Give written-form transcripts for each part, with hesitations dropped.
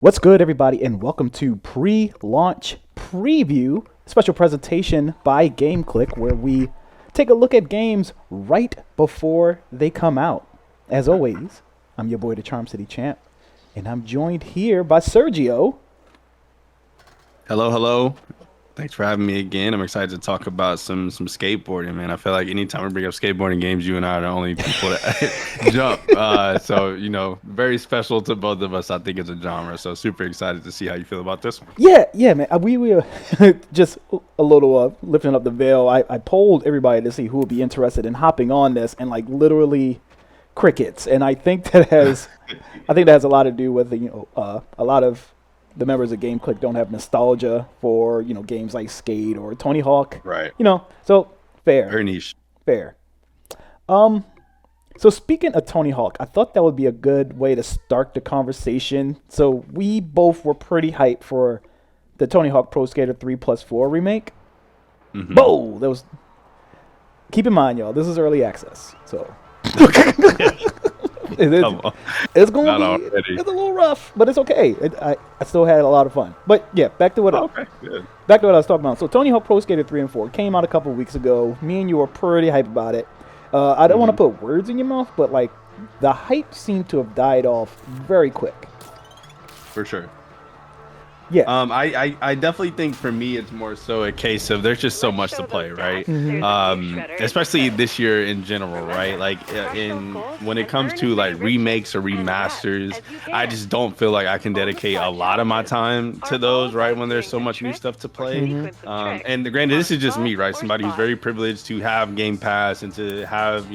What's good, everybody, and welcome to pre-launch preview, special presentation by GameClick, where we take a look at games right before they come out. As always, I'm your boy, the Charm City Champ, and I'm joined here by Sergio. Hello, hello. Thanks for having me again. I'm excited to talk about some skateboarding, man. I feel like anytime we bring up skateboarding games, you and I are the only people that jump. Very special to both of us. I think it's a genre. So super excited to see how you feel about this one. Yeah, man. We were just a little lifting up the veil. I polled everybody to see who would be interested in hopping on this, and like literally crickets. And I think that has a lot to do with a lot of the members of GameClick don't have nostalgia for, games like Skate or Tony Hawk. Right. So fair. Very niche. Fair. So speaking of Tony Hawk, I thought that would be a good way to start the conversation. So we both were pretty hyped for the Tony Hawk Pro Skater 3+4 remake. Mm-hmm. Whoa! That was. Keep in mind, y'all, this is early access, so. It's going to be it's a little rough, but it's okay. I still had a lot of fun. But yeah, back to what I was talking about. So Tony Hawk Pro Skater 3 and 4 came out a couple weeks ago. Me and you were pretty hyped about it. I don't want to put words in your mouth, but like the hype seemed to have died off very quick. For sure. Yeah. I definitely think for me it's more so a case of there's just so much to play, right? Especially this year in general, right? Like when it comes to like remakes or remasters, I just don't feel like I can dedicate a lot of my time to those, right? When there's so much new stuff to play. And granted, this is just me, right? Somebody who's very privileged to have Game Pass and to have,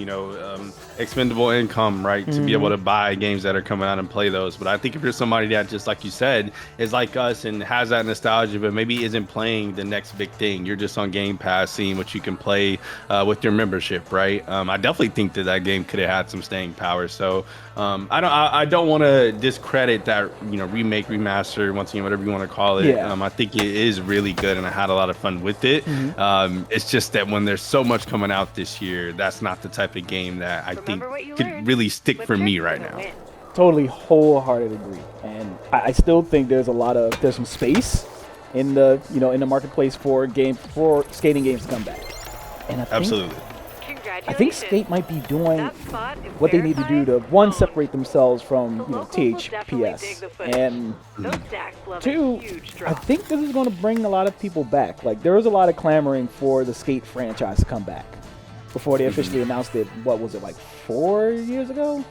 expendable income, right? To be able to buy games that are coming out and play those. But I think if you're somebody that, just like you said, is like us and has that nostalgia, but maybe isn't playing the next big thing. You're just on Game Pass, seeing what you can play with your membership, right? I definitely think that game could have had some staying power. So I don't want to discredit that, remake, remaster, once again, whatever you want to call it. Yeah. I think it is really good, and I had a lot of fun with it. It's just that when there's so much coming out this year, that's not the type of game that I think could really stick for me right now. Totally wholeheartedly agree, and I still think there's some space in the in the marketplace for skating games to come back. And I think Skate might be doing what they need to do to, one, separate themselves from THPS, and two, I think this is going to bring a lot of people back. Like, there was a lot of clamoring for the Skate franchise to come back before they officially announced it. What was it, like 4 years ago?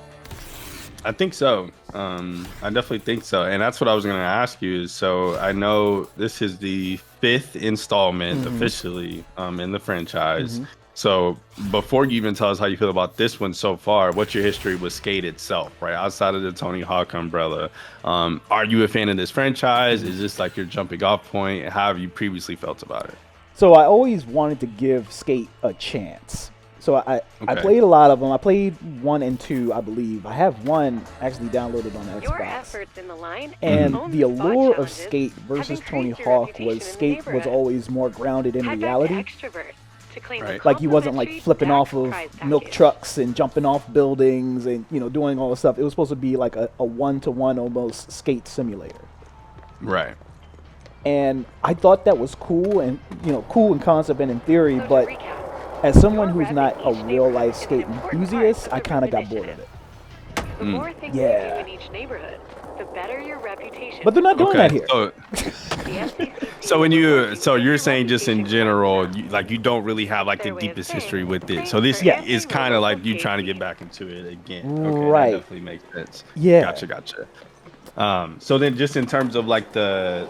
I think so. I definitely think so. And that's what I was going to ask you is, so I know this is the 5th installment officially in the franchise. So before you even tell us how you feel about this one so far, what's your history with Skate itself, right? Outside of the Tony Hawk umbrella, are you a fan of this franchise? Is this like your jumping off point? How have you previously felt about it? So I always wanted to give Skate a chance. So I played a lot of them. I played 1 and 2, I believe. I have 1 actually downloaded on the Xbox. And the allure of Skate versus Tony Hawk was Skate was always more grounded in reality. Right. Like, he wasn't like flipping off of milk trucks and jumping off buildings and doing all this stuff. It was supposed to be like a one-to-one almost Skate simulator. Right. And I thought that was cool and cool in concept and in theory, but as someone who's not a real life Skate enthusiast, I kind of got bored of it. Yeah. But they're not doing that here. So you're saying just in general, you don't really have like the deepest history with it. So this is kind of like you trying to get back into it again. Okay, right. That definitely makes sense. Yeah. Gotcha. So then just in terms of like the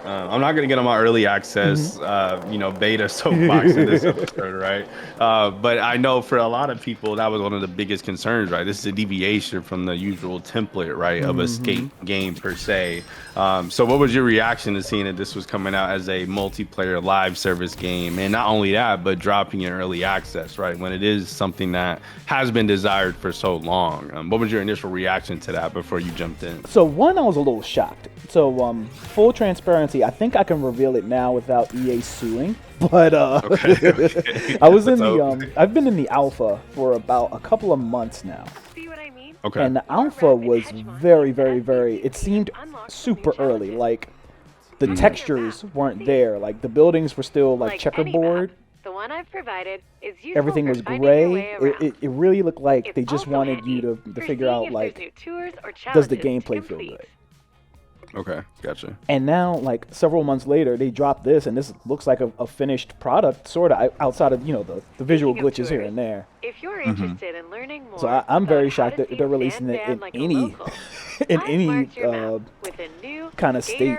I'm not gonna get on my early access beta soapbox in this episode, right? But I know for a lot of people that was one of the biggest concerns, right? This is a deviation from the usual template, right, of a Skate game per se. So what was your reaction to seeing that this was coming out as a multiplayer live service game, and not only that, but dropping in early access, right, when it is something that has been desired for so long? What was your initial reaction to that before you jumped in? So one, I was a little shocked. So full transparency, I think I can reveal it now without EA suing. But I was in the I've been in the alpha for about a couple of months now. See what I mean? Okay. And the alpha was very, very, very, it seemed super early. Like, the textures weren't there. Like, the buildings were still, like, checkerboard. The one I've provided is Everything was gray. It really looked like they just wanted you to figure out, like, does the gameplay feel good? Okay, gotcha. And now, like, several months later, they dropped this, and this looks like a finished product, sort of, outside of, the visual glitches here and there. If you're interested in learning more, so I'm very shocked that they're releasing it in any kind of state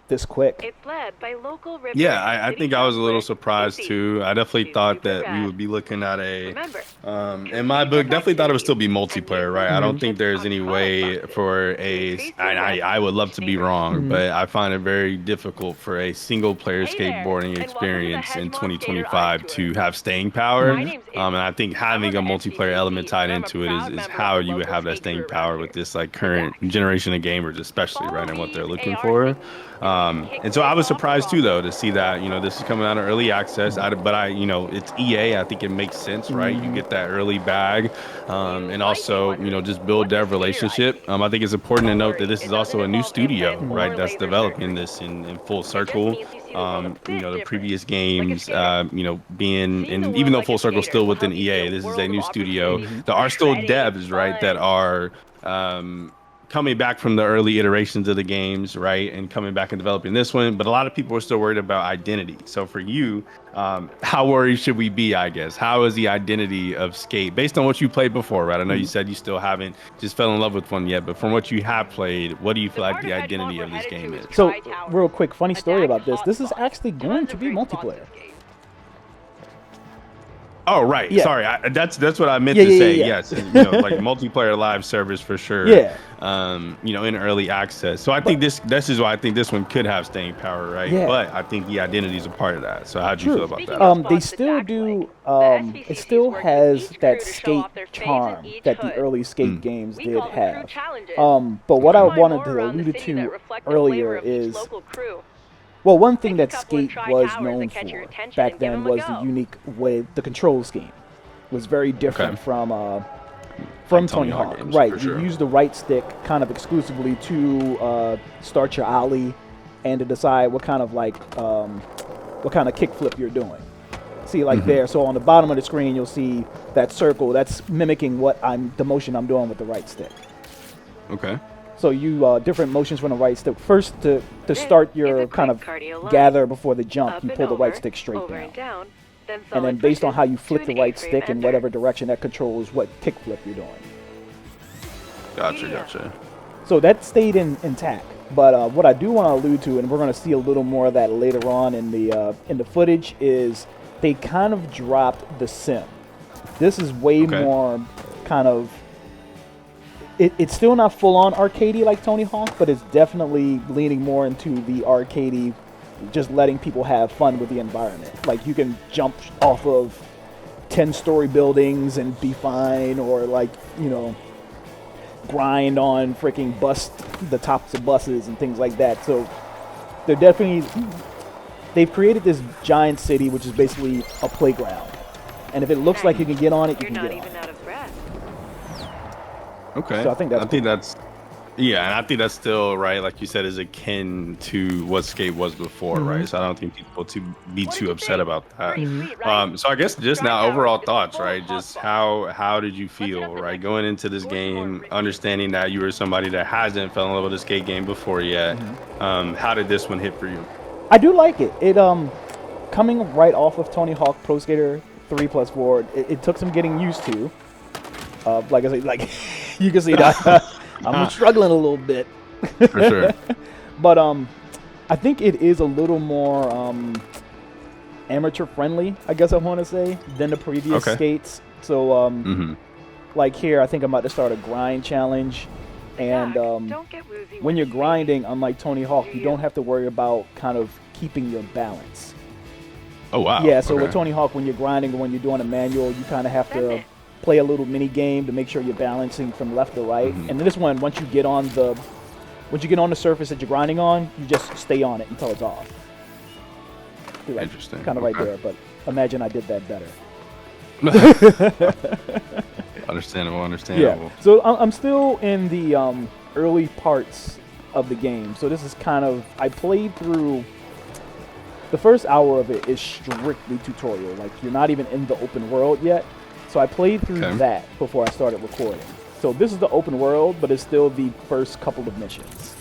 this quick. It's led by local yeah, I think I was a little surprised too. I definitely thought that we would be looking at in my book, definitely thought it would still be multiplayer, right? I don't think there's any way for I would love to be wrong, but I find it very difficult for a single player skateboarding experience in 2025 to have staying power. And I think having a multiplayer element tied into it is how you would have that staying power with this like current generation of gamers, especially, right, and what they're looking for. And so I was surprised too, though, to see that, this is coming out of early access. But it's EA. I think it makes sense, right? You get that early bag, and also, just build dev relationship. I think it's important to note that this is also a new studio, right, that's developing this in Full Circle. The previous games, being, and even though Full Circle is still within EA, this is a new studio. There are still devs, right, that are coming back from the early iterations of the games, right, and coming back and developing this one. But a lot of people are still worried about identity. So for you, how worried should we be, I guess? How is the identity of Skate, based on what you played before, right? I know you said you still haven't just fell in love with one yet, but from what you have played, what do you feel like the identity of this game is? So, real quick, funny story about this. This is actually going to be multiplayer. Oh, right. Yeah. Sorry. That's what I meant to say. Yeah. Yes. Like multiplayer live service for sure. Yeah. In early access. So I think this is why I think this one could have staying power, right? Yeah. But I think the identity is a part of that. So how do you feel about that? They still do. It still has that skate charm that the early skate games did have. But what I wanted to allude to earlier is, well, one thing that Skate was known for back then was the unique way the control scheme was very different from Tony Hawk. Games, right, sure. You use the right stick kind of exclusively to start your ollie and to decide what kind of kickflip you're doing. See, like there. So on the bottom of the screen, you'll see that circle. That's mimicking the motion I'm doing with the right stick. Okay. So you different motions from the right stick. First, to start your kind of gather before the jump, you pull the right stick straight down. And then based on how you flick the right stick in whatever direction, that controls what kickflip you're doing. Gotcha. So that stayed intact. But what I do want to allude to, and we're going to see a little more of that later on in the footage, is they kind of dropped the sim. This is way more kind of. It's still not full-on arcadey like Tony Hawk, but it's definitely leaning more into the arcadey, just letting people have fun with the environment. Like, you can jump off of 10-story buildings and be fine, or grind on freaking the tops of buses and things like that. So they've created this giant city, which is basically a playground. And if it looks like you can get on it, you can get on it. Okay. So I think that's and I think that's still, right, like you said, is akin to what Skate was before, right? So I don't think people be too upset about that. So I guess just now, overall thoughts, right? Just how did you feel, right, going into this game, understanding that you were somebody that hasn't fell in love with a skate game before yet? How did this one hit for you? I do like it. It coming right off of Tony Hawk Pro Skater 3+4, it took some getting used to. Like I said, you can see that I'm struggling a little bit. For sure. But I think it is a little more amateur friendly, I guess I want to say, than the previous skates. So like here, I think I'm about to start a grind challenge. And when you're grinding, unlike Tony Hawk, you don't have to worry about kind of keeping your balance. Oh, wow. Yeah, so with Tony Hawk, when you're grinding or when you're doing a manual, you kind of have to play a little mini game to make sure you're balancing from left to right. And this one, once you get on the surface that you're grinding on, you just stay on it until it's off. Interesting. Kind of right there, but imagine I did that better. Understandable. Yeah. So I'm still in the early parts of the game. So this is kind of, I played through, the first hour of it is strictly tutorial. Like, you're not even in the open world yet. So I played through that before I started recording. So this is the open world, but it's still the first couple of missions.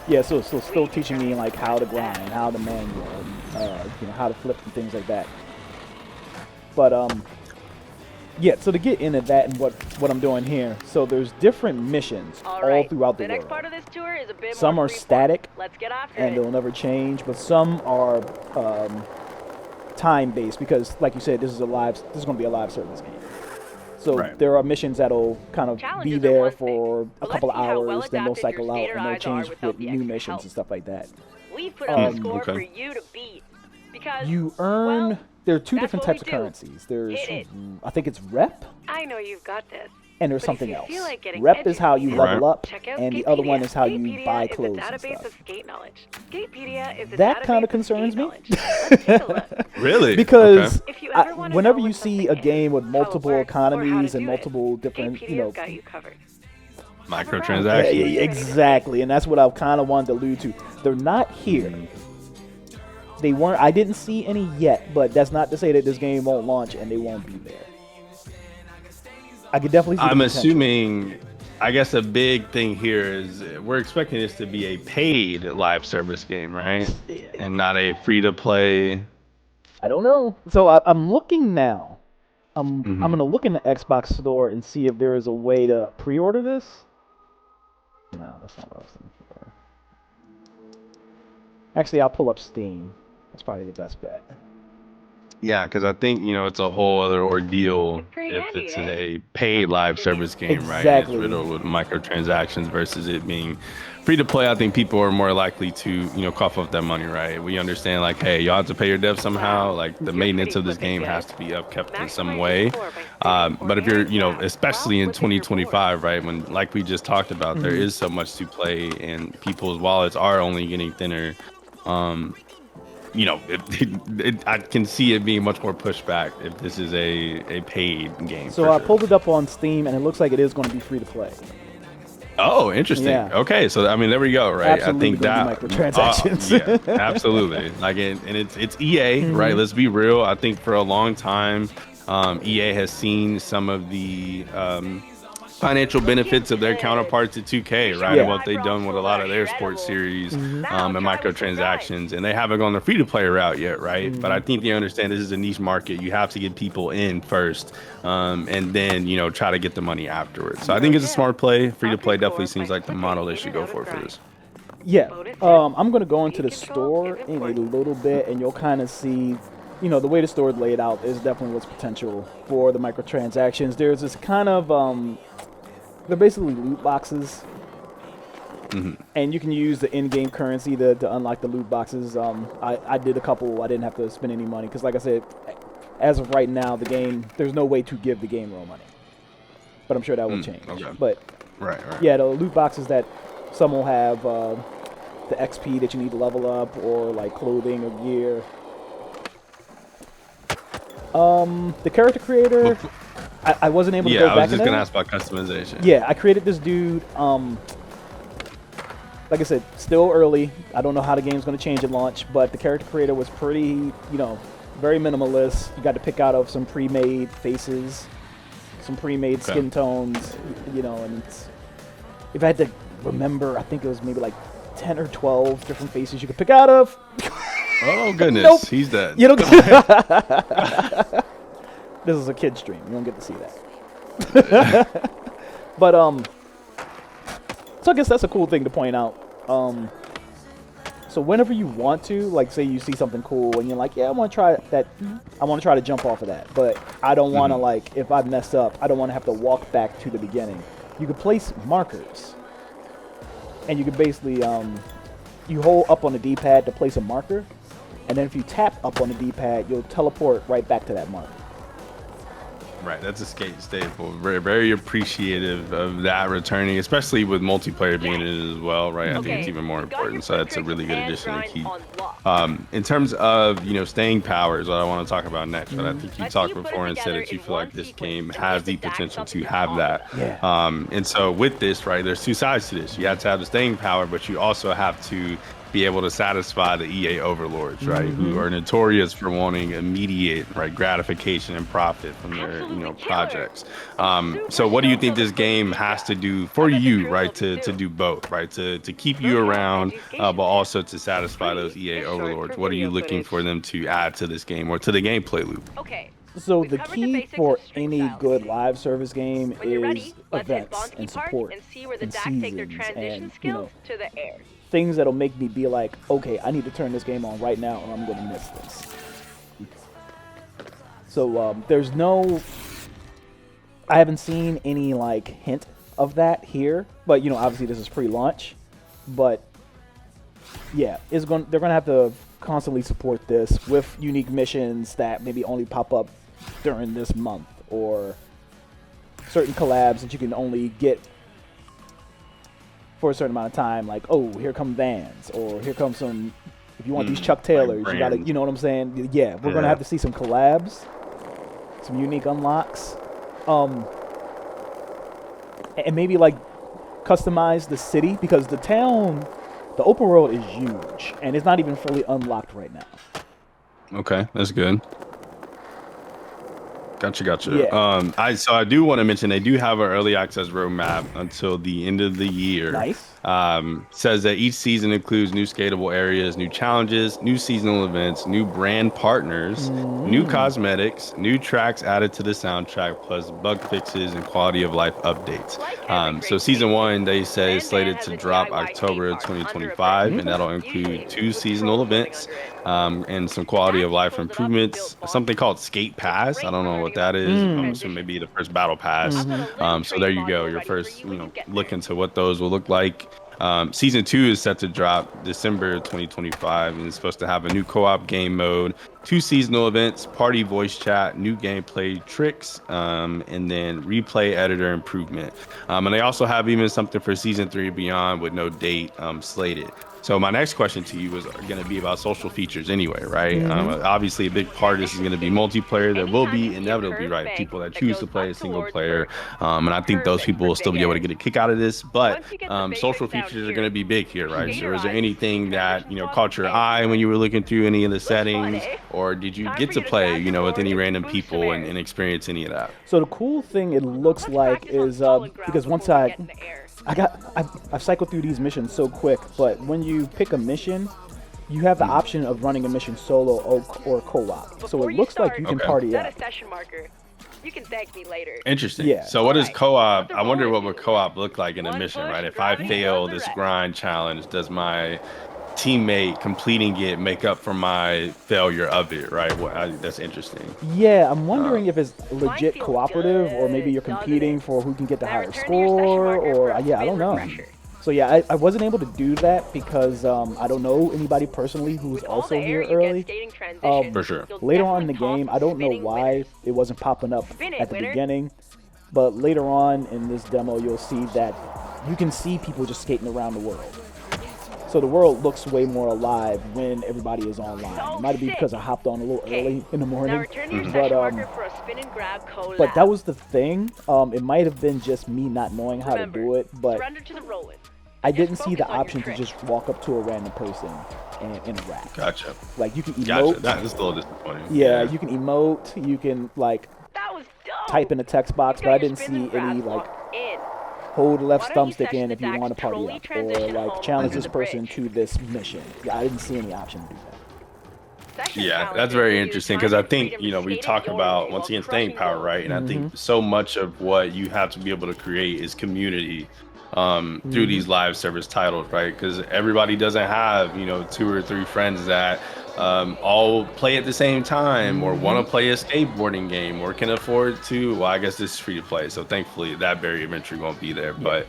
Yeah, so still teaching me like how to grind, how to manual, and, how to flip and things like that. But yeah, so to get into that and what I'm doing here, so there's different missions all throughout the world. Part of this tour is a bit some more are static, Let's get after and they'll never change, but some are time-based because, like you said, this is going to be a live service game. So there are missions that'll kind of be there for a couple of hours, then they'll cycle out and they'll change with new missions and stuff like that. We put on a score for you to beat. Because you earn, there are two different types of currencies. There's, I think it's rep. I know you've got this. And there's something else. Rep is how you level up, and the other one is how you buy clothes and stuff. That kind of concerns me. Really? Because whenever you see a game with multiple economies and multiple different, microtransactions. Yeah, exactly, and that's what I kind of wanted to allude to. They're not here. They weren't. I didn't see any yet, but that's not to say that this game won't launch and they won't be there. I could definitely see I'm assuming, I guess a big thing here is we're expecting this to be a paid live service game, right? And not a free-to-play. I don't know. So I'm looking now. I'm going to look in the Xbox store and see if there is a way to pre-order this. No, that's not what I was thinking for. Actually, I'll pull up Steam. That's probably the best bet. Yeah, because I think, it's a whole other ordeal if it's a paid live service game, right? It's riddled with microtransactions versus it being free to play. I think people are more likely to, cough up that money, right? We understand, like, hey, you have to pay your dev somehow. Like, the maintenance of this game has to be upkept in some way. But if you're, especially in 2025, right, when, like we just talked about, there is so much to play and people's wallets are only getting thinner. I can see it being much more pushback if this is a paid game. So I pulled it up on Steam, and it looks like it is going to be free to play. Oh, interesting. Yeah. Okay, so I mean, there we go, right? Absolutely, I think that microtransactions. Yeah, absolutely. Like, and it's EA, right? Let's be real. I think for a long time, EA has seen some of the financial benefits of their counterparts at 2K, right? And what they've done with a lot of their sports series and microtransactions, and they haven't gone the free-to-play route yet, right? But I think they understand this is a niche market. You have to get people in first, and then try to get the money afterwards. So I think it's a smart play. Free-to-play definitely seems like the model they should go for this. Yeah, I'm gonna go into the store in a little bit, and you'll kind of see. The way the store is laid out is definitely what's potential for the microtransactions. There's this kind of they're basically loot boxes, and you can use the in-game currency to unlock the loot boxes. I did a couple. I didn't have to spend any money because, like I said, as of right now, the game, there's no way to give the game real money. But I'm sure that will change. Okay. But right. Yeah, the loot boxes that some will have the XP that you need to level up, or like clothing or gear. The character creator, I wasn't able to go back. Yeah, I was just gonna ask about customization. Yeah, I created this dude. Like I said, still early. I don't know how the game's gonna change at launch, but the character creator was pretty, very minimalist. You got to pick out of some pre-made faces, some pre-made skin tones, and if I had to remember, I think it was maybe like 10 or 12 different faces you could pick out of. Oh goodness, nope. He's dead. You don't get This is a kid stream. You don't get to see that. But so I guess that's a cool thing to point out. So whenever you want to, like, say you see something cool and you're like, yeah, I want to try that. I want to try to jump off of that, but I don't want to, like, if I mess up, I don't want to have to walk back to the beginning. You could place markers, and you could basically you hold up on the D-pad to place a marker. And then if you tap up on the D-pad, you'll teleport right back to that marker. Right, that's a skate staple. Very, very appreciative of that returning, especially with multiplayer being in it as well, right? I think it's even more important. So that's a really good addition to keep. In terms of staying power is what I want to talk about next. But I think you talked before and said that you feel like this game has the potential to have that. Yeah. And so with this, right, there's two sides to this. You have to have the staying power, but you also have to be able to satisfy the EA overlords, right, who are notorious for wanting immediate, right, gratification and profit from their, projects. So what do you think this game has to do for you, right, to do both, right, to keep you around, but also to satisfy those EA overlords? What are you looking for them to add to this game or to the gameplay loop? Okay. So the key for any good live service game is events and support and seasons and to the air. things that'll make me be like, okay, I need to turn this game on right now or I'm going to miss this. So there's no, I haven't seen any like hint of that here, but obviously this is pre-launch, but yeah, they're going to have to constantly support this with unique missions that maybe only pop up during this month, or certain collabs that you can only get for a certain amount of time, like, oh, here come Vans, or here comes some, if you want these Chuck Taylors, you gotta, you know what I'm saying? Yeah, we're gonna have to see some collabs, some unique unlocks, and maybe like customize the city, because the town, the open world is huge, and it's not even fully unlocked right now. Okay, that's good. Gotcha. Yeah. I do want to mention they do have an early access roadmap until the end of the year. Nice. Says that each season includes new skatable areas, new challenges, new seasonal events, new brand partners, new cosmetics, new tracks added to the soundtrack, plus bug fixes and quality of life updates. So season 1, they say, is slated to drop October 2025, and that'll include 2 seasonal events and some quality of life improvements. Something called Skate Pass. I don't know what that is. I'm assuming maybe the first battle pass. So there you go. Your first, look into what those will look like. Season 2 is set to drop December 2025, and it's supposed to have a new co-op game mode, 2 seasonal events, party voice chat, new gameplay tricks, and then replay editor improvement. And they also have even something for season 3 beyond with no date slated. So my next question to you is going to be about social features anyway, right? Obviously, a big part of this is going to be multiplayer. There will be inevitably, right, people that choose to play a single player. And I think those people will still be able to get a kick out of this. But social features are going to be big here, right? So is there anything that, caught your eye when you were looking through any of the settings? Or did you get to play, with any random people and experience any of that? So the cool thing it looks like is, because once I've cycled through these missions so quick, but when you pick a mission, you have the option of running a mission solo or co-op. So it looks like you can party up. You can thank me later. Interesting. Yeah. So what is co-op? I wonder what would co-op look like in a mission, right? If I fail this grind challenge, does my teammate completing it make up for my failure of it, right? That's interesting. Yeah, I'm wondering if it's legit cooperative, or maybe you're competing for who can get the higher score, or I don't know. So yeah, I wasn't able to do that because I don't know anybody personally who's also here early. For sure. Later on in the game, I don't know why it wasn't popping up at the beginning, but later on in this demo, you'll see that you can see people just skating around the world. So the world looks way more alive when everybody is online. It might be because I hopped on a little early in the morning, but that was the thing. It might have been just me not knowing how to do it, but I didn't see the option to just walk up to a random person and interact. Gotcha. Like you can emote. Gotcha. That is a little disappointing. Yeah, you can emote. You can like type in a text box, but I didn't see any like hold left thumbstick in if you want to party up, or like challenge this person to this mission. Yeah, I didn't see any option to do that. Yeah, that's very interesting, because I think, we talk about, once again, staying power, right? And I think so much of what you have to be able to create is community through these live service titles, right? Because everybody doesn't have 2 or 3 friends that all play at the same time or want to play a skateboarding game or can afford to. Well, I guess this is free to play, so thankfully that barrier of entry won't be there. But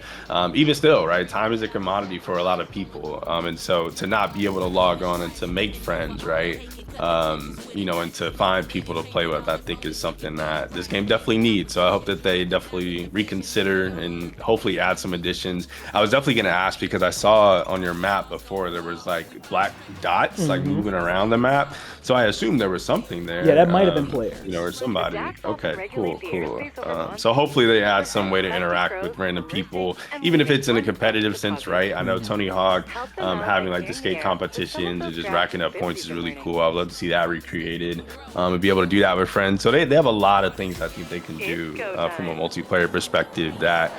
even still, right, time is a commodity for a lot of people, and so to not be able to log on and to make friends, right, and to find people to play with, I think is something that this game definitely needs. So I hope that they definitely reconsider and hopefully add some additions. I was definitely going to ask because I saw on your map before there was like black dots like moving around the map. So I assumed there was something there. Yeah, that might have been players. Or somebody. Okay, cool. So hopefully they add some way to interact with random people, even if it's in a competitive sense, right? I know Tony Hawk having like the skate competitions and just racking up points is really cool. I'd love to see that recreated and be able to do that with friends. So they have a lot of things I think they can do from a multiplayer perspective that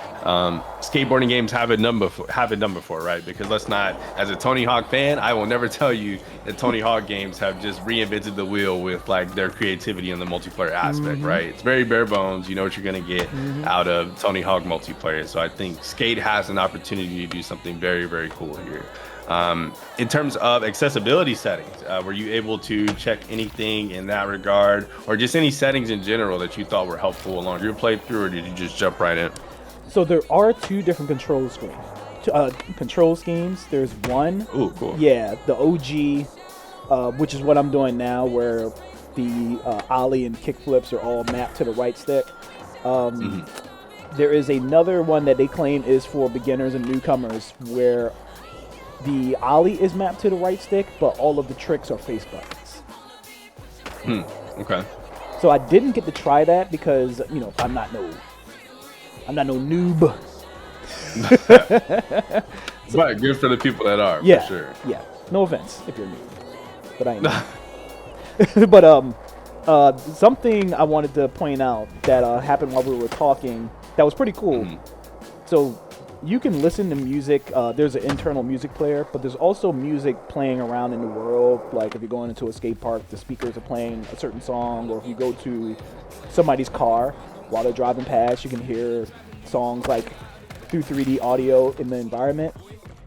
skateboarding games haven't done before, right? Because let's not, as a Tony Hawk fan, I will never tell you that Tony Hawk games have just reinvented the wheel with like their creativity in the multiplayer aspect, right? It's very bare bones. You know what you're gonna get out of Tony Hawk multiplayer. So I think Skate has an opportunity to do something very, very cool here. In terms of accessibility settings, were you able to check anything in that regard, or just any settings in general that you thought were helpful along your playthrough, or did you just jump right in? So there are two different control schemes. There's one. Ooh, cool. Yeah, the OG, which is what I'm doing now, where the ollie and kick flips are all mapped to the right stick. There is another one that they claim is for beginners and newcomers, where the ollie is mapped to the right stick, but all of the tricks are face buttons. Okay. So I didn't get to try that because I'm not no noob. But good for the people that are. Yeah, for sure. Yeah. No offense if you're noob, but I ain't. But something I wanted to point out that happened while we were talking that was pretty cool. So you can listen to music. There's an internal music player, but there's also music playing around in the world. Like if you're going into a skate park, the speakers are playing a certain song, or if you go to somebody's car while they're driving past, you can hear songs like through 3D audio in the environment.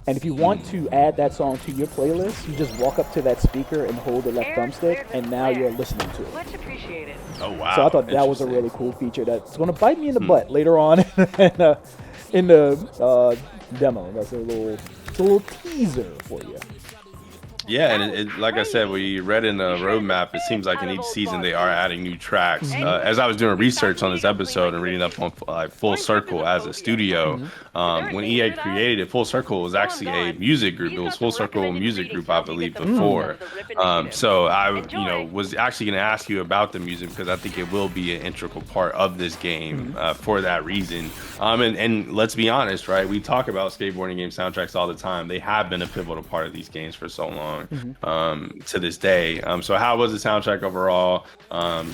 And if you want to add that song to your playlist, you just walk up to that speaker and hold the left thumbstick, and now you're listening to it. Much appreciated. Oh wow! So I thought that was a really cool feature that's going to bite me in the butt later on in the demo. That's a little teaser for you. Yeah, and it, like I said, we read in the roadmap, it seems like in each season they are adding new tracks. As I was doing research on this episode and reading up on Full Circle as a studio, when EA created it, Full Circle was actually a music group. It was Full Circle Music Group, I believe, before. So I, was actually going to ask you about the music because I think it will be an integral part of this game for that reason. And let's be honest, right? We talk about skateboarding game soundtracks all the time. They have been a pivotal part of these games for so long. To this day. So how was the soundtrack overall?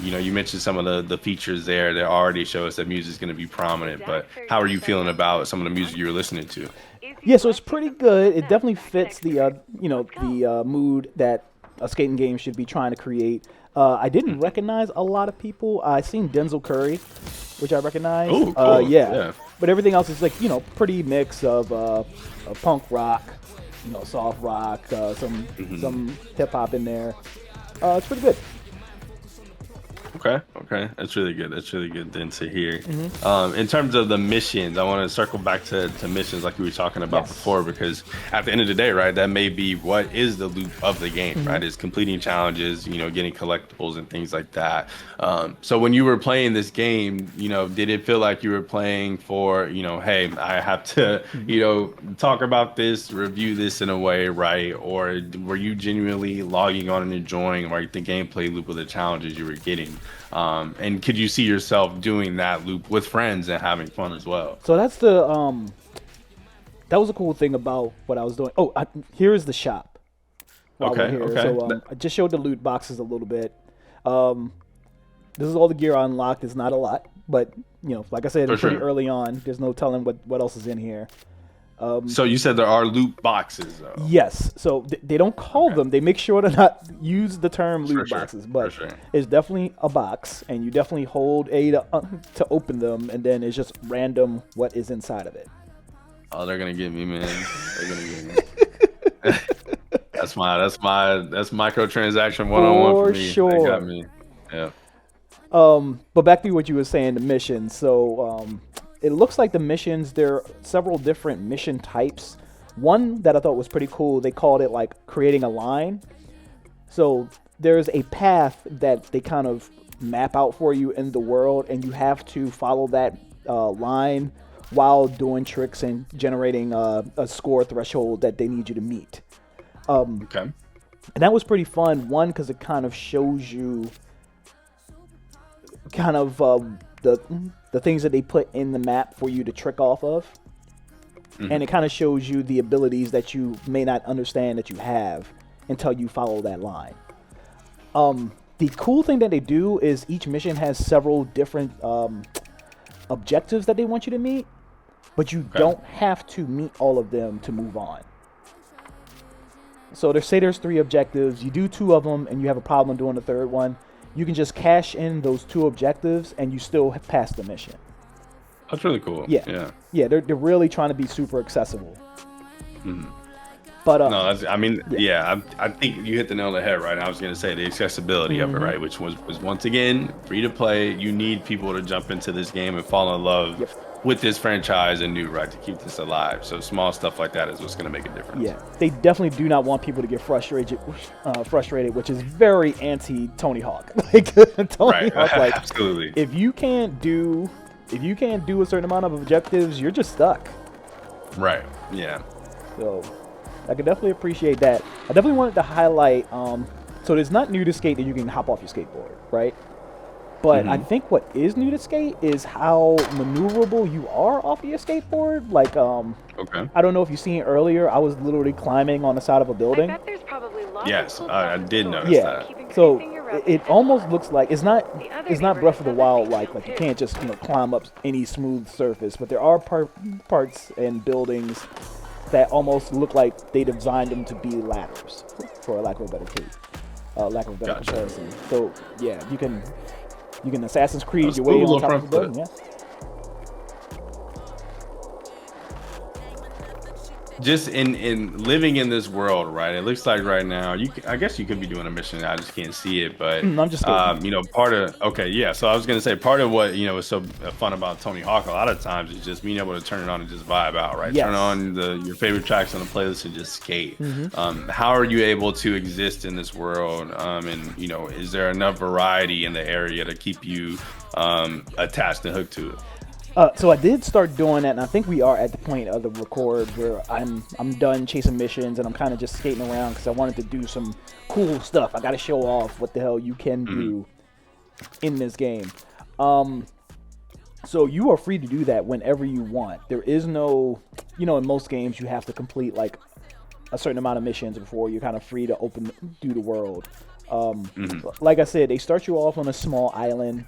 You mentioned some of the features there that already show us that music is going to be prominent, but how are you feeling about some of the music you were listening to? Yeah, so it's pretty good. It definitely fits the mood that a skating game should be trying to create. I didn't recognize a lot of people. I seen Denzel Curry, which I recognize. Oh, cool. Yeah. But everything else is like pretty mix of punk rock, soft rock, some hip hop in there. It's pretty good. Okay, that's really good. That's really good then to hear. In terms of the missions, I want to circle back to missions like we were talking about before, because at the end of the day, right, that may be what is the loop of the game, right? Is completing challenges, getting collectibles and things like that. So when you were playing this game, did it feel like you were playing for, hey, I have to, talk about this, review this in a way, right? Or were you genuinely logging on and enjoying, right, the gameplay loop of the challenges you were getting? And could you see yourself doing that loop with friends and having fun as well? So that's that was a cool thing about what I was doing. Oh, here is the shop. Okay. So I just showed the loot boxes a little bit. This is all the gear unlocked. It's not a lot, but like I said, it's pretty early on. There's no telling what else is in here. So you said there are loot boxes, though. Yes. So they don't call them. They make sure to not use the term loot boxes, but it's definitely a box, and you definitely hold A to open them, and then it's just random what is inside of it. Oh, they're gonna get me, man. They're gonna get me. That's microtransaction one-on-one for For me. sure. They got me. Yeah. But back to what you were saying, the missions. So it looks like the missions, there are several different mission types. One that I thought was pretty cool, they called it like creating a line. So there's a path that they kind of map out for you in the world, and you have to follow that line while doing tricks and generating a score threshold that they need you to meet. Okay. And that was pretty fun. One, because it kind of shows you kind of the things that they put in the map for you to trick off of. And it kind of shows you the abilities that you may not understand that you have until you follow that line. The cool thing that they do is each mission has several different objectives that they want you to meet, but you don't have to meet all of them to move on. So there's 3 objectives. You do 2 of them and you have a problem doing the third one. You can just cash in those 2 objectives and you still pass the mission. That's really cool. Yeah. They're really trying to be super accessible. But no, I think you hit the nail on the head, right? I was going to say the accessibility of it, right? Which was once again free to play. You need people to jump into this game and fall in love with this franchise and new, right, to keep this alive. So small stuff like that is what's going to make a difference. Yeah, they definitely do not want people to get frustrated, which is very anti Tony Hawk. Like Tony Hawk, like absolutely. If you can't do a certain amount of objectives, you're just stuck. Right. Yeah. So I could definitely appreciate that. I definitely wanted to highlight. So it's not new to skate that you can hop off your skateboard, right? But I think what is new to skate is how maneuverable you are off of your skateboard. Like, I don't know if you've seen earlier, I was literally climbing on the side of a building. I bet there's probably lots Yes, of cool I stuff did in notice store. that. Keep So increasing your rope it and almost headball. looks like it's not Breath of the Wild like you can't just climb up any smooth surface, but there are parts and buildings that almost look like they designed them to be ladders, for lack of a better comparison. So yeah, you can Assassin's Creed your way on top of the building. Yeah. Just in living in this world, right? It looks like right now, I guess you could be doing a mission. I just can't see it, but I'm just kidding. part of So I was gonna say part of what is so fun about Tony Hawk a lot of times is just being able to turn it on and just vibe out, right? Yes. Turn on your favorite tracks on the playlist and just skate. How are you able to exist in this world? And is there enough variety in the area to keep you attached and hooked to it? So I did start doing that, and I think we are at the point of the record where I'm done chasing missions, and I'm kind of just skating around because I wanted to do some cool stuff. I got to show off what the hell you can do in this game. So you are free to do that whenever you want. There is no, in most games you have to complete like a certain amount of missions before you're kind of free to do the world. Like I said, they start you off on a small island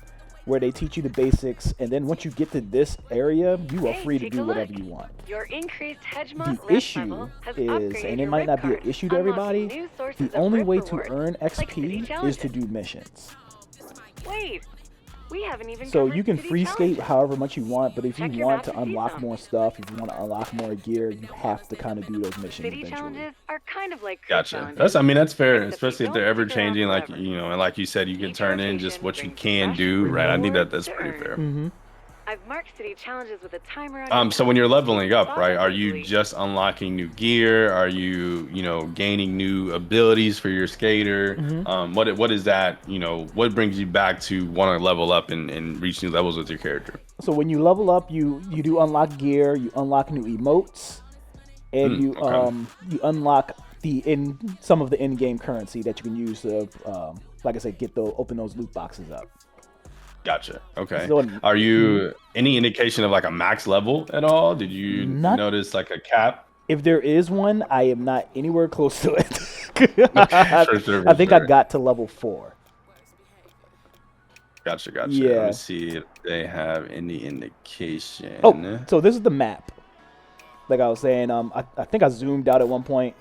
where they teach you the basics, and then once you get to this area, you are free to do whatever you want. Your increased hedge The issue is, and it might not be an issue to everybody, the only way to earn XP is to do missions. Wait, we haven't even So covered you can city free skate challenges. however much you want, but if you Check your want map to to see unlock some. more stuff, if you want to unlock more gear, you have to kind of do those missions City eventually. challenges are kind of like crew Gotcha. challenges. That's fair, Except especially you if they're don't ever stick around changing, like forever. and like you said, you can Each turn in just rotation what you brings can fresh do, right? I think rewards that's to pretty fair. earn. I've marked city challenges with a timer on So when you're leveling up, Boss right, are you easily. just unlocking new gear? Are you, gaining new abilities for your skater? What is that, what brings you back to want to level up and reach new levels with your character? So when you level up, you do unlock gear, you unlock new emotes, and you unlock some of the in-game currency that you can use to, like I said, open those loot boxes up. Gotcha. Okay. So- Are you any indication of like a max level at all? Did you Not- notice like a cap? If there is one, I am not anywhere close to it. For sure, I think I got to level 4. Gotcha. Let Yeah. me see if they have any indication. Oh, so this is the map. Like I was saying, I think I zoomed out at one point.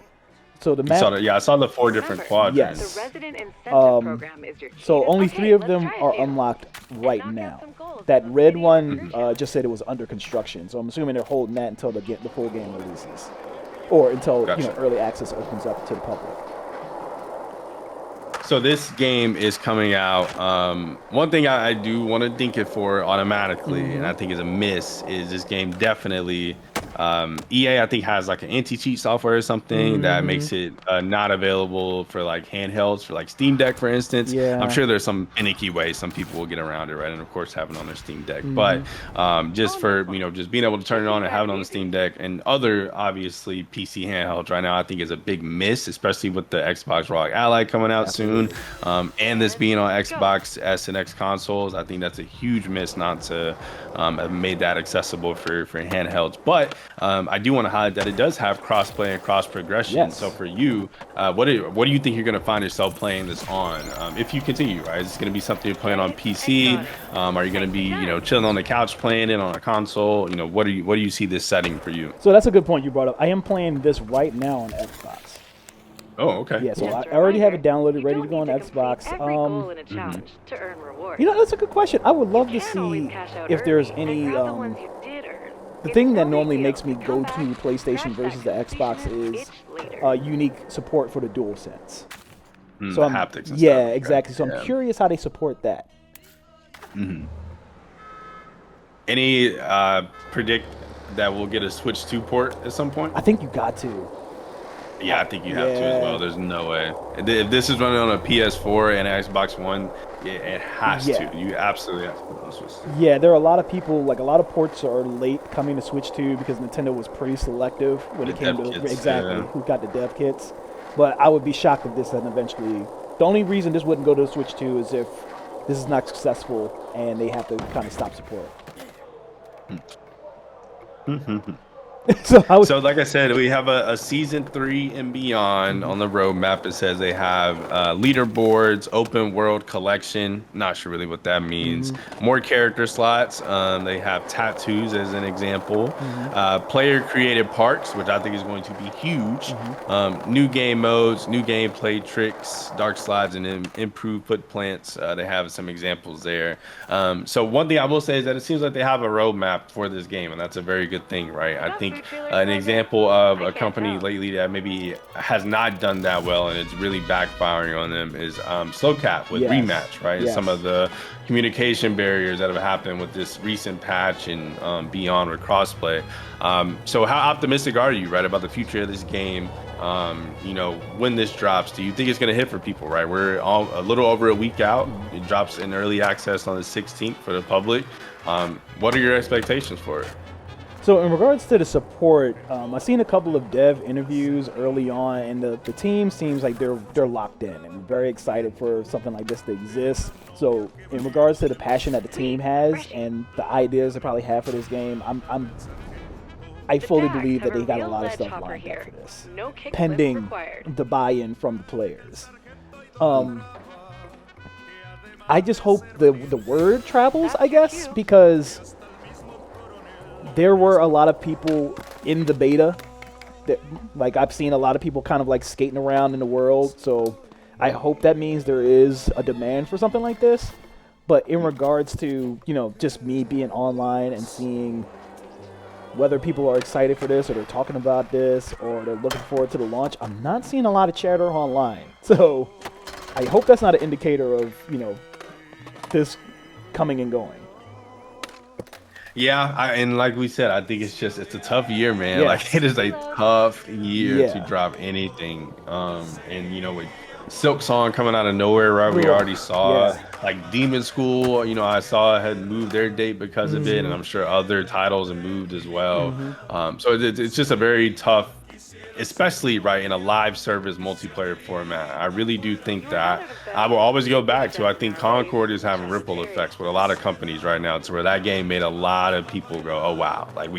So the map. I saw the 4 different Remember, quadrants. Yes. The resident incentive program is your key So to- only Okay, 3 of let's them try it, are dude. unlocked And right knock out now. some goals That in the red city one internship. just said it was under construction. So I'm assuming they're holding that until the full game releases. or until Gotcha. early access opens up to the public. So this game is coming out. One thing I do want to dink it for automatically, and I think is a miss, is this game definitely. EA, I think, has like an anti-cheat software or something that makes it not available for like handhelds, for like Steam Deck, for instance. I'm Yeah. sure there's some finicky ways some people will get around it, right? And of course, have it on their Steam Deck. But just for just being able to turn it on and have it on the Steam Deck and other obviously PC handhelds right now, I think is a big miss, especially with the Xbox ROG Ally coming out soon, and this being on Xbox S and X consoles. I think that's a huge miss not to have made that accessible for handhelds. But I do want to highlight that it does have cross-play and cross-progression. Yes. So for you, what do you think you're going to find yourself playing this on? If you continue, right? Is this going to be something you're playing on PC? Are you going to be, chilling on the couch playing it on a console? What do you see this setting for you? So that's a good point you brought up. I am playing this right now on Xbox. Oh, okay. Yeah, so I already have it downloaded, ready to go on Xbox. That's a good question. I would love to see if there's any. The thing that normally makes me go to PlayStation versus the Xbox is unique support for the DualSense. So the haptics and yeah, stuff. exactly. So Yeah. I'm curious how they support that. Any predict that we'll get a Switch 2 port at some point? I think you got to. Yeah, I think you have to as well. There's no way. If this is running on a PS4 and Xbox One, it has to. You absolutely have to put it on Switch 2. Yeah, there are a lot of people, like a lot of ports are late coming to Switch 2 because Nintendo was pretty selective when it came to who got the dev kits. But I would be shocked if this doesn't eventually. The only reason this wouldn't go to the Switch 2 is if this is not successful and they have to kind of stop support. So like I said, we have a season 3 and beyond on the roadmap. It says they have leaderboards, open world collection. Not sure really what that means. More character slots. They have tattoos as an example. Player created parks, which I think is going to be huge. New game modes, new gameplay tricks, dark slides, and improved foot plants. They have some examples there. So one thing I will say is that it seems like they have a roadmap for this game, and that's a very good thing, right? I think an example of a company lately that maybe has not done that well and it's really backfiring on them is Slowcap with Rematch, right? Some of the communication barriers that have happened with this recent patch and beyond with crossplay. So how optimistic are you, right, about the future of this game? When this drops, do you think it's going to hit for people, right? We're a little over a week out. It drops in early access on the 16th for the public. What are your expectations for it? So in regards to the support, I've seen a couple of dev interviews early on, and the team seems like they're locked in and very excited for something like this to exist. So in regards to the passion that the team has and the ideas they probably have for this game, I fully believe that they got a lot of stuff lined up for this, pending the buy-in from the players. I just hope the word travels, I guess, because there were a lot of people in the beta that, like, I've seen a lot of people kind of like skating around in the world. So I hope that means there is a demand for something like this. But in regards to, just me being online and seeing whether people are excited for this or they're talking about this or they're looking forward to the launch, I'm not seeing a lot of chatter online. So I hope that's not an indicator of, this coming and going. Yeah, and like we said, I think it's a tough year, man. Yes. Like, it is a tough year to drop anything. And with Silk Song coming out of nowhere, right? We already saw like Demon School. I saw had moved their date because of it, and I'm sure other titles have moved as well. So it's just a very tough, especially right in a live service multiplayer format. I really do think that I will always go back to, I think Concord is having ripple effects with a lot of companies right now, to where that game made a lot of people go, oh wow, like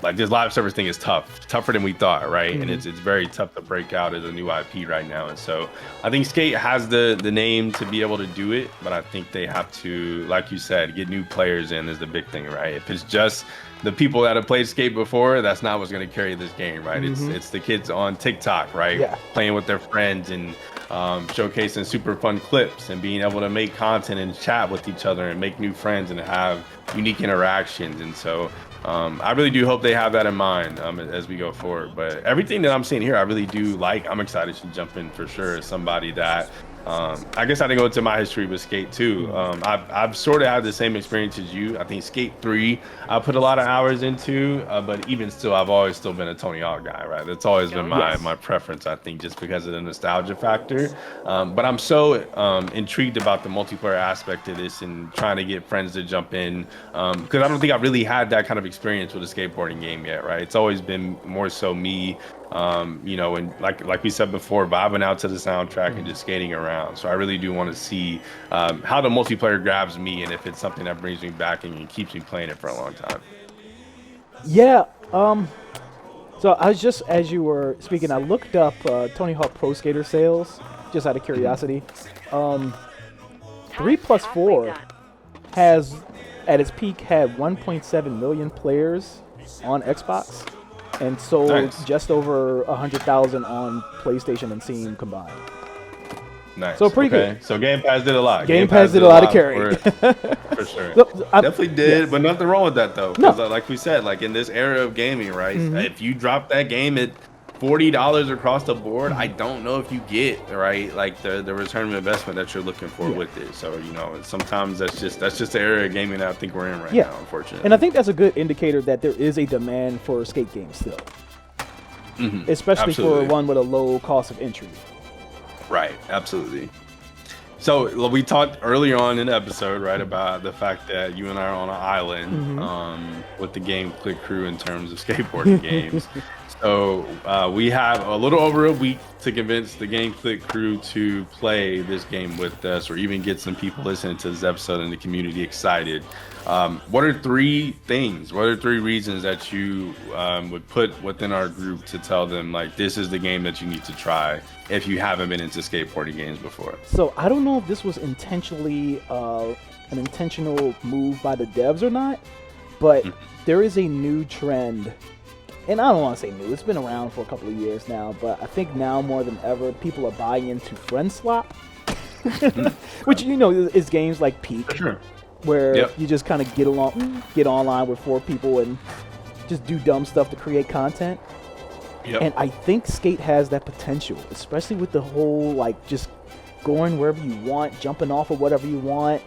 like this live service thing is tougher than we thought, right? And it's very tough to break out as a new IP right now. And so I think Skate has the name to be able to do it, but I think they have to, like you said, get new players in is the big thing, right? If it's just the people that have played Skate before, that's not what's going to carry this game, right? It's the kids on TikTok, right? Playing with their friends and showcasing super fun clips and being able to make content and chat with each other and make new friends and have unique interactions. And so I really do hope they have that in mind as we go forward. But everything that I'm seeing here, I really do like. I'm excited to jump in for sure as somebody that I guess I didn't go into my history with Skate 2. I've sort of had the same experience as you. I think Skate 3 I put a lot of hours into, but even still, I've always still been a Tony Hawk guy, right? That's always been my preference, I think, just because of the nostalgia factor. But I'm so intrigued about the multiplayer aspect of this and trying to get friends to jump in, because I don't think I've really had that kind of experience with a skateboarding game yet, right? It's always been more so me, and like we said before, vibing out to the soundtrack and just skating around. So I really do want to see how the multiplayer grabs me, and if it's something that brings me back and keeps me playing it for a long time. Yeah. So I was just, as you were speaking, I looked up Tony Hawk Pro Skater sales just out of curiosity. 3+4 has at its peak had 1.7 million players on Xbox and sold just over 100,000 on PlayStation and Steam combined. Nice. So pretty good. So Game Pass did a lot. Game Pass did a lot of carry. For sure. Definitely did, but nothing wrong with that though. Because like we said, like in this era of gaming, right? If you drop that game at $40 across the board, I don't know if you get like the return of investment that you're looking for with it. So sometimes that's just the era of gaming that I think we're in right now, unfortunately. And I think that's a good indicator that there is a demand for skate games still, especially for one with a low cost of entry. Right, absolutely. So we talked earlier on in the episode, right, about the fact that you and I are on an island with the Game Click crew in terms of skateboarding games. So we have a little over a week to convince the Game Click crew to play this game with us, or even get some people listening to this episode in the community excited. What are three reasons that you would put within our group to tell them, like, this is the game that you need to try if you haven't been into skateboarding games before? So I don't know if this was intentionally an intentional move by the devs or not, but there is a new trend. And I don't want to say new, it's been around for a couple of years now, but I think now more than ever, people are buying into friend swap, which, is games like Peak, where you just kind of get online with 4 people and just do dumb stuff to create content. And I think Skate has that potential, especially with the whole, like, just going wherever you want, jumping off of whatever you want,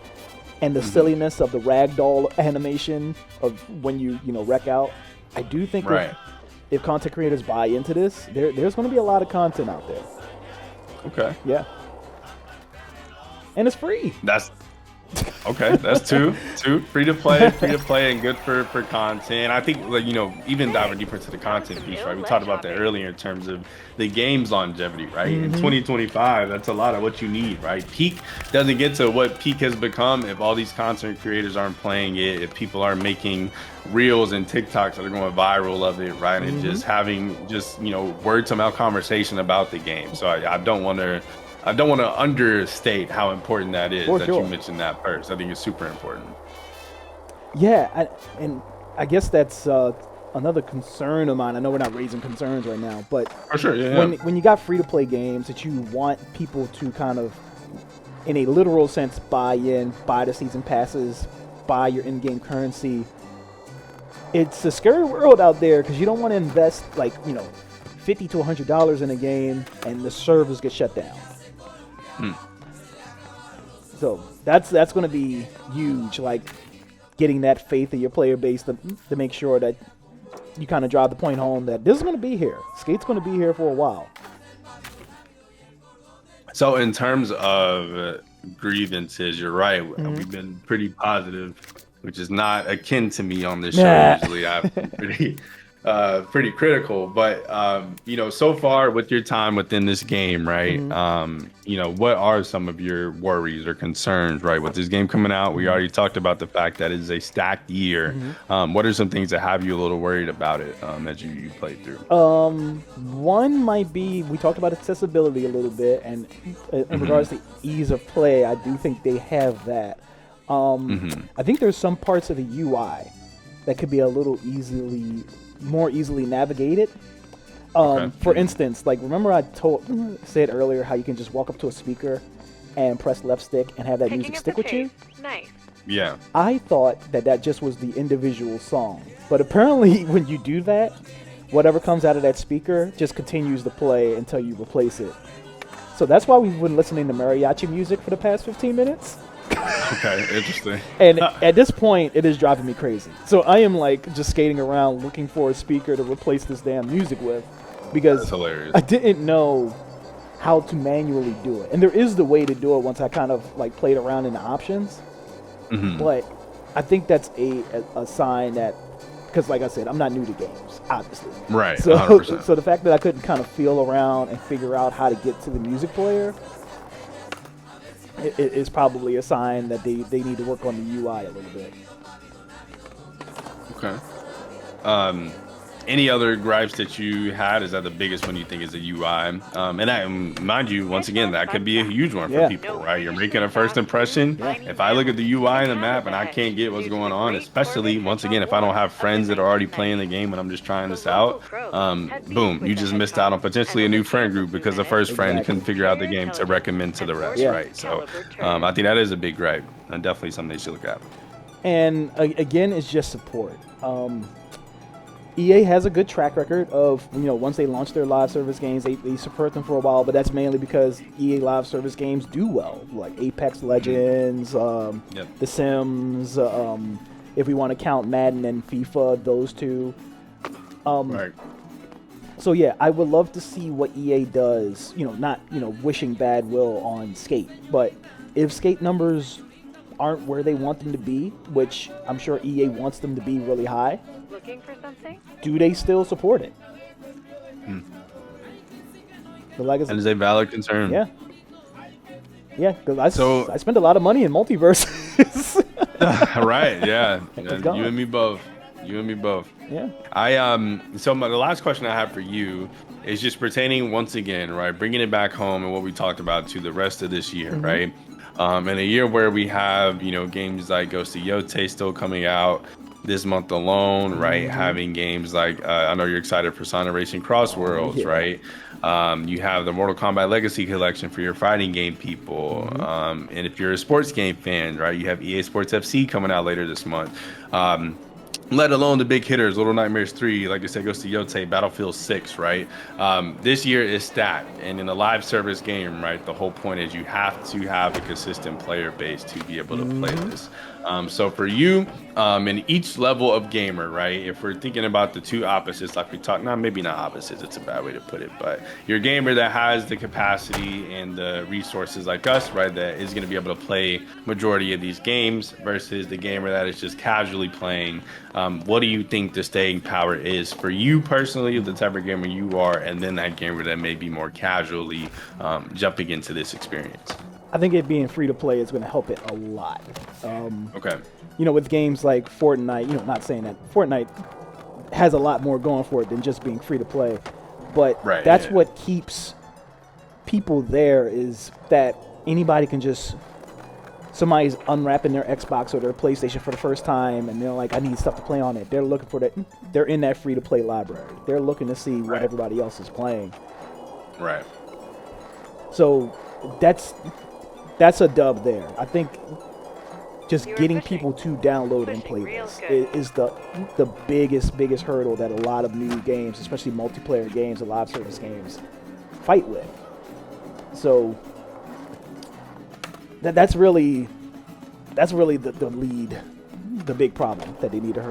and the silliness of the ragdoll animation of when you wreck out. I do think if content creators buy into this, there's going to be a lot of content out there. Okay. Yeah. And it's free. That's two free to play and good for content. I think, even diving deeper into the content piece, right? We talked about that earlier in terms of the game's longevity, right? In 2025, that's a lot of what you need, right? Peak doesn't get to what Peak has become if all these content creators aren't playing it, if people aren't making reels and TikToks that are going viral of it, right? And just having word to mouth conversation about the game. So I don't want to understate how important that is you mentioned that first. I think it's super important. Yeah, and I guess that's another concern of mine. I know we're not raising concerns right now, but for sure, when you got free-to-play games that you want people to kind of, in a literal sense, buy the season passes, buy your in-game currency, it's a scary world out there because you don't want to invest $50 to $100 in a game and the servers get shut down. So that's going to be huge, like getting that faith of your player base to make sure that you kind of drive the point home that this is going to be here. Skate's going to be here for a while. So in terms of grievances, you're right. We've been pretty positive, which is not akin to me on this show. Usually I've been pretty critical, but so far with your time within this game, right? What are some of your worries or concerns, right, with this game coming out? We already talked about the fact that it is a stacked year. What are some things that have you a little worried about it as you play through? One might be, we talked about accessibility a little bit, and in regards to ease of play, I do think they have that. I think there's some parts of the UI that could be a little more easily navigated. For instance, like, remember I said earlier how you can just walk up to a speaker and press left stick and have that music stick with you? Nice. Yeah. I thought that just was the individual song. But apparently, when you do that, whatever comes out of that speaker just continues to play until you replace it. So that's why we've been listening to mariachi music for the past 15 minutes. Okay, interesting. And at this point, it is driving me crazy. So I am like just skating around looking for a speaker to replace this damn music with, because That's hilarious. I didn't know how to manually do it. And there is the way to do it once I kind of like played around in the options. But I think that's a sign that, because like I said, I'm not new to games, obviously. Right, So 100%. so the fact that I couldn't kind of feel around and figure out how to get to the music player is probably a sign that they need to work on the UI a little bit. Okay. Any other gripes that you had? Is that the biggest one you think is the UI? Mind you, once again, that could be a huge one for people, right? You're making a first impression. If I look at the UI in the map and I can't get what's going on, especially, once again, if I don't have friends that are already playing the game and I'm just trying this out, boom, you just missed out on potentially a new friend group because the first friend couldn't figure out the game to recommend to the rest, right? So I think that is a big gripe and definitely something they should look at. And again, it's just support. EA has a good track record of, once they launch their live service games, they support them for a while, but that's mainly because EA live service games do well, like Apex Legends, The Sims, if we want to count Madden and FIFA, those two. Right. So yeah, I would love to see what EA does, not, wishing bad will on Skate, but if Skate numbers aren't where they want them to be, which I'm sure EA wants them to be really high, Looking for something? do they still support it? The legacy. And is a valid concern. Yeah. Yeah, because I spent a lot of money in multiverses. Right, yeah. It's You and me both. Yeah. So the last question I have for you is just pertaining once again, right, bringing it back home and what we talked about to the rest of this year, right? In a year where we have, games like Ghost of Yotei still coming out this month alone, right? Having games like, I know you're excited for Sonic Racing Cross Worlds, right? You have the Mortal Kombat Legacy Collection for your fighting game people. And if you're a sports game fan, right, you have EA Sports FC coming out later this month. Let alone the big hitters, Little Nightmares 3, like I said, Ghost of Yotei, Battlefield 6, right? This year is stacked. And in a live service game, right, the whole point is you have to have a consistent player base to be able to play this. So for you, in each level of gamer, right, if we're thinking about the two opposites, like we talked, maybe not opposites, it's a bad way to put it, but you're a gamer that has the capacity and the resources like us, right, that is going to be able to play majority of these games versus the gamer that is just casually playing. What do you think the staying power is for you personally, the type of gamer you are, and then that gamer that may be more casually jumping into this experience? I think it being free to play is going to help it a lot. Okay. With games like Fortnite, not saying that Fortnite has a lot more going for it than just being free to play, but that's what keeps people there, is that anybody can just, somebody's unwrapping their Xbox or their PlayStation for the first time and they're like, I need stuff to play on it. They're looking for that. They're in that free to play library. They're looking to see what everybody else is playing. Right. So that's a dub there. I think just getting people to download and play this is the biggest hurdle that a lot of new games, especially multiplayer games and live service games, fight with. So that's really the big problem that they need to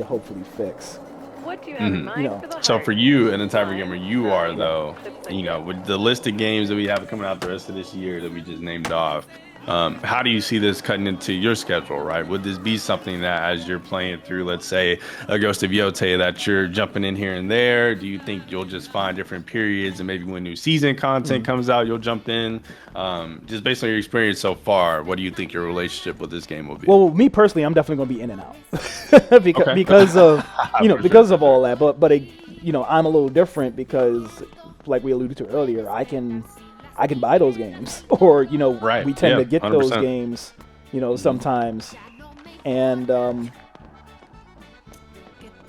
hopefully fix. What do you have in mind for the So heart? for you and the type of gamer you are, though, with the list of games that we have coming out the rest of this year that we just named off, how do you see this cutting into your schedule, right? Would this be something that as you're playing through, let's say, a Ghost of Yotei, that you're jumping in here and there? Do you think you'll just find different periods and maybe when new season content comes out, you'll jump in? Just based on your experience so far, what do you think your relationship with this game will be? Well, me personally, I'm definitely going to be in and out because of because of all that. But I'm a little different because, like we alluded to earlier, I can buy those games, or we tend to get 100%. Those games, sometimes, and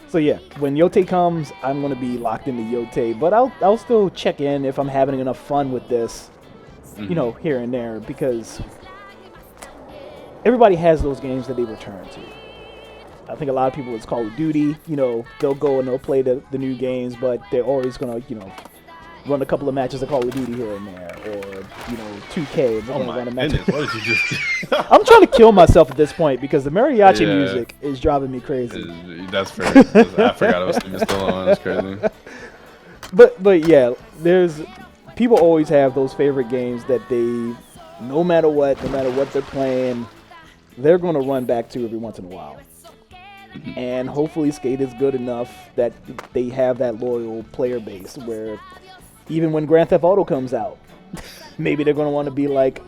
so yeah, when Yotei comes, I'm gonna be locked into Yotei, but I'll still check in if I'm having enough fun with this, here and there, because everybody has those games that they return to. I think a lot of people, it's Call of Duty. You know, they'll go and they'll play the new games, but they're always going to, you know, run a couple of matches of Call of Duty here and there, or, you know, 2K. Oh my goodness, what did you just I'm trying to kill myself at this point because the mariachi music is driving me crazy. That's fair. I forgot it was still on. That's crazy. But yeah, there's people always have those favorite games that they, no matter what they're playing, they're going to run back to every once in a while. And hopefully Skate is good enough that they have that loyal player base where even when Grand Theft Auto comes out, maybe they're going to want to be like,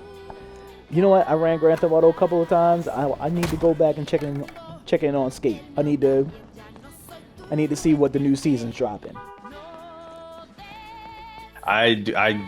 you know what, I ran Grand Theft Auto a couple of times. I need to go back and check in on Skate. I need to see what the new season's dropping. I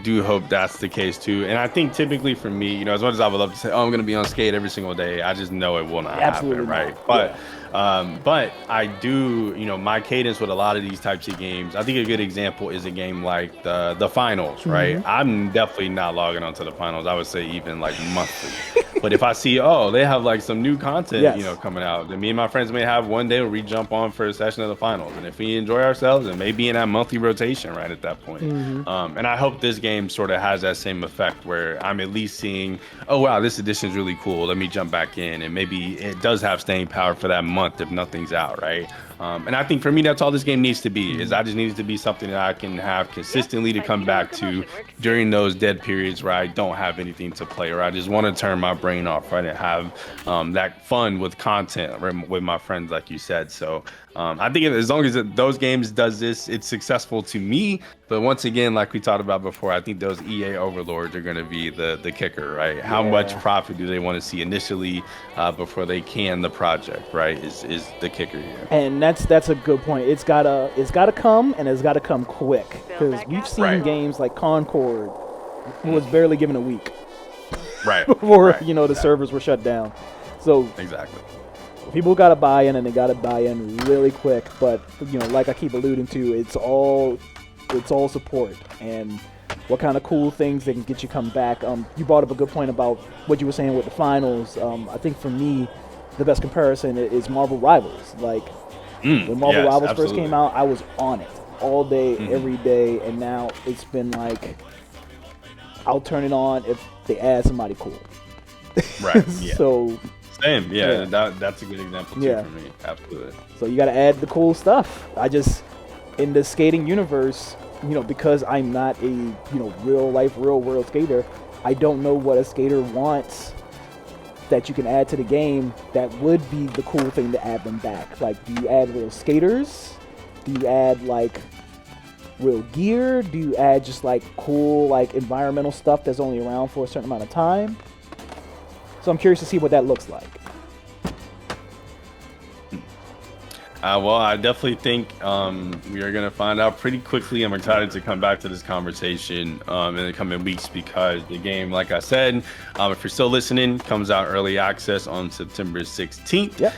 do hope that's the case too, and I think typically for me, you know, as much as I would love to say, oh, I'm going to be on Skate every single day, I just know it will not happen, right? But but I do, you know, my cadence with a lot of these types of games, I think a good example is a game like the finals, right? I'm definitely not logging onto the finals. I would say even like monthly. But if I see, oh, they have like some new content, you know, coming out, then me and my friends may have one day where we jump on for a session of the finals, and if we enjoy ourselves, it may be in that monthly rotation right at that point. And I hope this game sort of has that same effect where I'm at least seeing, oh wow, this edition is really cool, let me jump back in, and maybe it does have staying power for that month if nothing's out, right? And I think for me, that's all this game needs to be, is I just need it to be something that I can have consistently to come back to during those dead periods where I don't have anything to play, or I just want to turn my brain off, right, and have that fun with content with my friends, like you said. So I think as long as those games does this, it's successful to me. But once again, like we talked about before, I think those EA overlords are going to be the kicker, right? How much profit do they want to see initially before they can the project, right? Is the kicker here. And that's a good point. It's gotta come, and it's gotta come quick, because we've seen games like Concord was barely given a week, before you know the servers were shut down. So exactly. People got to buy in, and they got to buy in really quick. But you know, like I keep alluding to, it's all support and what kind of cool things they can get you come back. You brought up a good point about what you were saying with the finals. I think for me, the best comparison is Marvel Rivals. Like when Marvel Rivals first came out, I was on it all day, every day, and now it's been like I'll turn it on if they add somebody cool. Right. Yeah. So. Same, that's a good example too for me. Absolutely. So you got to add the cool stuff. In the skating universe, you know, because I'm not a, you know, real life, real world skater, I don't know what a skater wants that you can add to the game that would be the cool thing to add them back. Like, do you add real skaters? Do you add like real gear? Do you add just like cool like environmental stuff that's only around for a certain amount of time? So I'm curious to see what that looks like. Well, I definitely think we are going to find out pretty quickly. I'm excited to come back to this conversation in the coming weeks, because the game, like I said, if you're still listening, comes out early access on September 16th. Yep.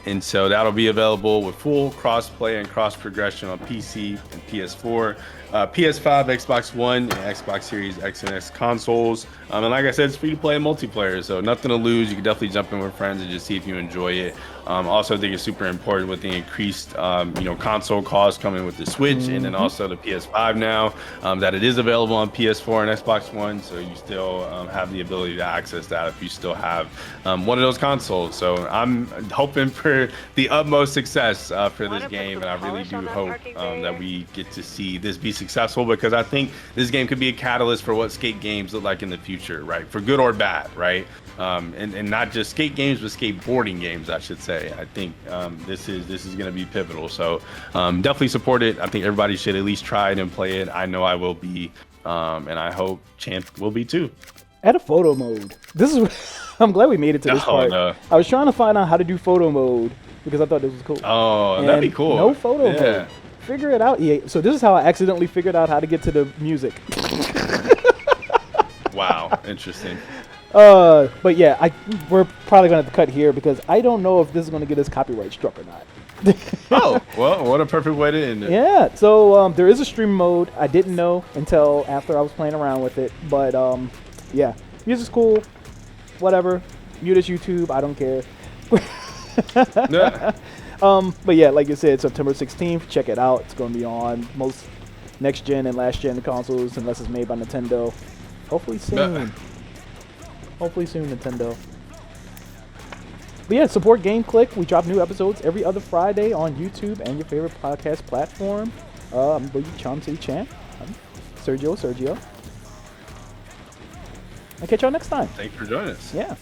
And so that'll be available with full cross-play and cross-progression on PC and PS4. PS5, Xbox One, and Xbox Series X and X consoles. And like I said, it's free to play multiplayer, so nothing to lose. You can definitely jump in with friends and just see if you enjoy it. Also, I think it's super important with the increased, console costs coming with the Switch, and then also the PS5 now, that it is available on PS4 and Xbox One, so you still have the ability to access that if you still have one of those consoles. So I'm hoping for the utmost success for this game, and I really do hope that we get to see this be successful, because I think this game could be a catalyst for what skate games look like in the future, right? For good or bad, right? And not just skate games, but skateboarding games, I should say. I think this is going to be pivotal. So definitely support it. I think everybody should at least try it and play it. I know I will be, and I hope Champ will be too. Add a photo mode. I'm glad we made it to this part. No. I was trying to find out how to do photo mode because I thought this was cool. Oh, that'd be cool. No photo mode. Figure it out, EA. So this is how I accidentally figured out how to get to the music. Wow, interesting. But yeah, we're probably gonna have to cut here because I don't know if this is gonna get us copyright struck or not. Oh, well, what a perfect way to end it. Yeah, so there is a stream mode. I didn't know until after I was playing around with it, but yeah, music's cool. Whatever. Mute as YouTube. I don't care. But yeah, like I said, September 16th. Check it out. It's going to be on most next gen and last gen consoles, unless it's made by Nintendo. Hopefully soon. Hopefully soon, Nintendo. But yeah, support Game Click. We drop new episodes every other Friday on YouTube and your favorite podcast platform. I believe Charm City Champ. Sergio. I'll catch y'all next time. Thanks for joining us. Yeah.